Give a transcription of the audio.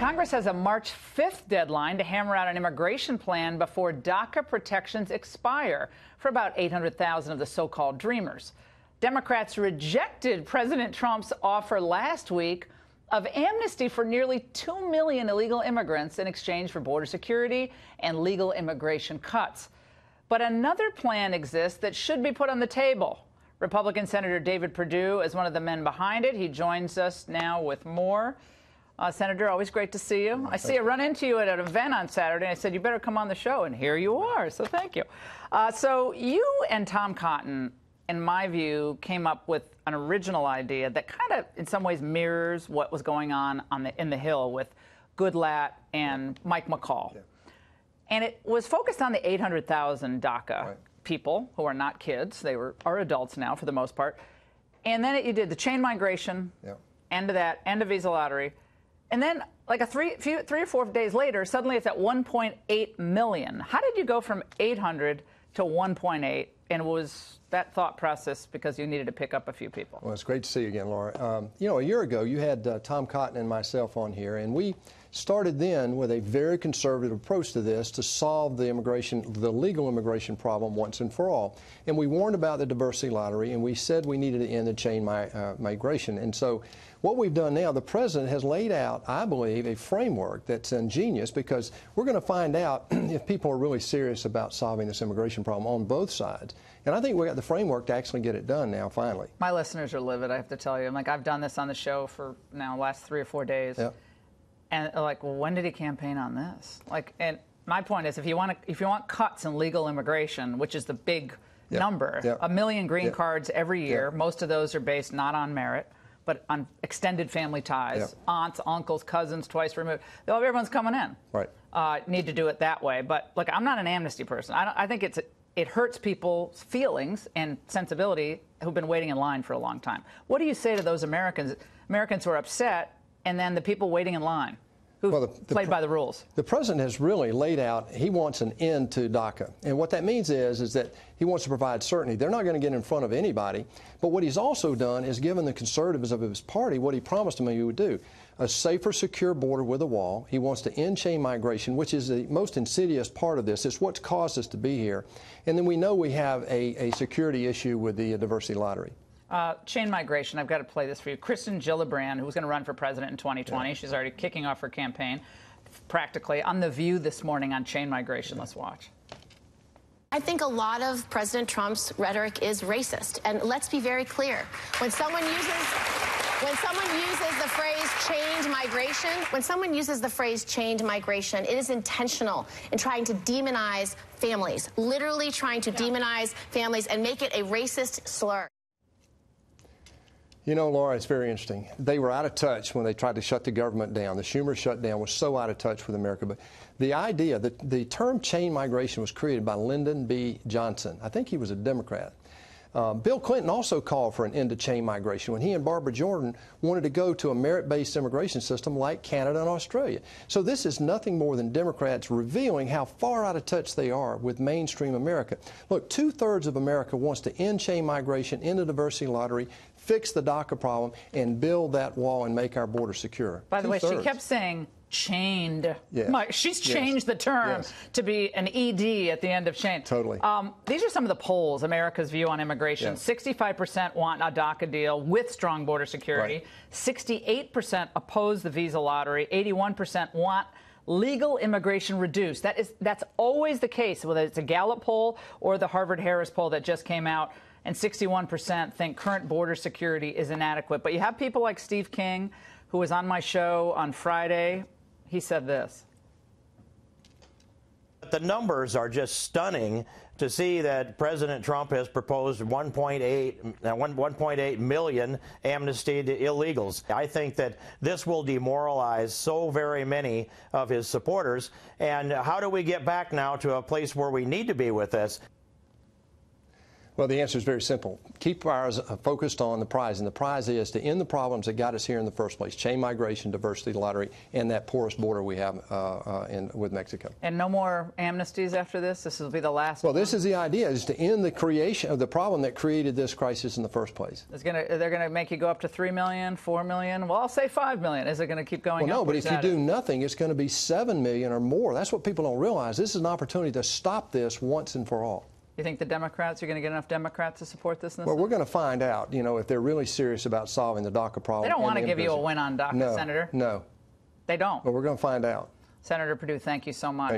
Congress has a March 5th deadline to hammer out an immigration plan before DACA protections expire for about 800,000 of the so-called dreamers. Democrats rejected President Trump's offer last week of amnesty for nearly 2 million illegal immigrants in exchange for border security and legal immigration cuts. But another plan exists that should be put on the table. Republican Senator David Perdue is one of the men behind it. He joins us now with more. Senator, always great to see you. I run into you at an event on Saturday. I said, you better come on the show, and here you are. So thank you. So you and Tom Cotton, in my view, came up with an original idea that kind of, in some ways, mirrors what was going on in the Hill with Goodlatte and Mike McCall. Yeah. And it was focused on the 800,000 DACA people who are not kids. They are adults now, for the most part. And then you did the chain migration, end of that, end of visa lottery. And then, like three or 4 days later, suddenly it's at 1.8 million. How did you go from 800 to 1.8? And was that thought process because you needed to pick up a few people? Well, it's great to see you again, Laura. You know, a year ago, you had Tom Cotton and myself on here, and we started then with a very conservative approach to this to solve the legal immigration problem once and for all. And we warned about the diversity lottery, and we said we needed to end the chain migration. And so what we've done now, the president has laid out, I believe, a framework that's ingenious, because we're going to find out if people are really serious about solving this immigration problem on both sides. And I think we got the framework to actually get it done now, finally. My listeners are livid, I have to tell you. I've done this on the show for now the last 3 or 4 days. Yep. And well, when did he campaign on this? And my point is, if you want cuts in legal immigration, which is the big number, 1 million green cards every year, most of those are based not on merit, but on extended family ties, aunts, uncles, cousins, twice removed. Everyone's coming in. Right. Need to do it that way. But look, I'm not an amnesty person. I think it hurts people's feelings and sensibility who've been waiting in line for a long time. What do you say to those Americans who are upset, and then the people waiting in line who played by the rules? The president has really laid out, he wants an end to DACA. And what that means is that he wants to provide certainty. They're not going to get in front of anybody. But what he's also done is given the conservatives of his party what he promised them he would do: a safer, secure border with a wall. He wants to end chain migration, which is the most insidious part of this. It's what's caused us to be here. And then we know we have a security issue with the diversity lottery. Chain migration, I've got to play this for you. Kristen Gillibrand, who's going to run for president in 2020, she's already kicking off her campaign, practically, on The View this morning on chain migration. Let's watch. I think a lot of President Trump's rhetoric is racist. And let's be very clear. When someone uses the phrase chained migration, it is intentional in trying to demonize families, literally trying to demonize families and make it a racist slur. You know, Laura, it's very interesting. They were out of touch when they tried to shut the government down. The Schumer shutdown was so out of touch with America. But the idea that the term chain migration was created by Lyndon B. Johnson. I think he was a Democrat. Bill Clinton also called for an end to chain migration when he and Barbara Jordan wanted to go to a merit-based immigration system like Canada and Australia. So this is nothing more than Democrats revealing how far out of touch they are with mainstream America. Look, 2/3 of America wants to end chain migration, end the diversity lottery, fix the DACA problem, and build that wall and make our border secure. By the way, she kept saying chained. She's changed the term to be an ED at the end of chain. Totally. These are some of the polls, America's view on immigration. 65% want a DACA deal with strong border security. 68% oppose the visa lottery. 81% want legal immigration reduced. That's always the case, whether it's a Gallup poll or the Harvard-Harris poll that just came out. And 61% think current border security is inadequate. But you have people like Steve King, who was on my show on Friday. He said this. The numbers are just stunning to see that President Trump has proposed 1.8 million amnesty to illegals. I think that this will demoralize so very many of his supporters. And how do we get back now to a place where we need to be with this? Well, the answer is very simple. Keep our eyes focused on the prize, and the prize is to end the problems that got us here in the first place: chain migration, diversity lottery, and that porous border we have with Mexico. And no more amnesties after this? This will be the last Well, one? this is the idea, is to end the creation of the problem that created this crisis in the first place. They're going to make you go up to 3 million, 4 million? Well, I'll say 5 million. Is it going to keep going up? Well, no, but if you do nothing, it's going to be 7 million or more. That's what people don't realize. This is an opportunity to stop this once and for all. You think the Democrats are going to get enough Democrats to support this? Well, we're going to find out, you know, if they're really serious about solving the DACA problem. They don't want to give you a win on DACA, no, Senator. No. They don't. But we're going to find out. Senator Perdue, thank you so much.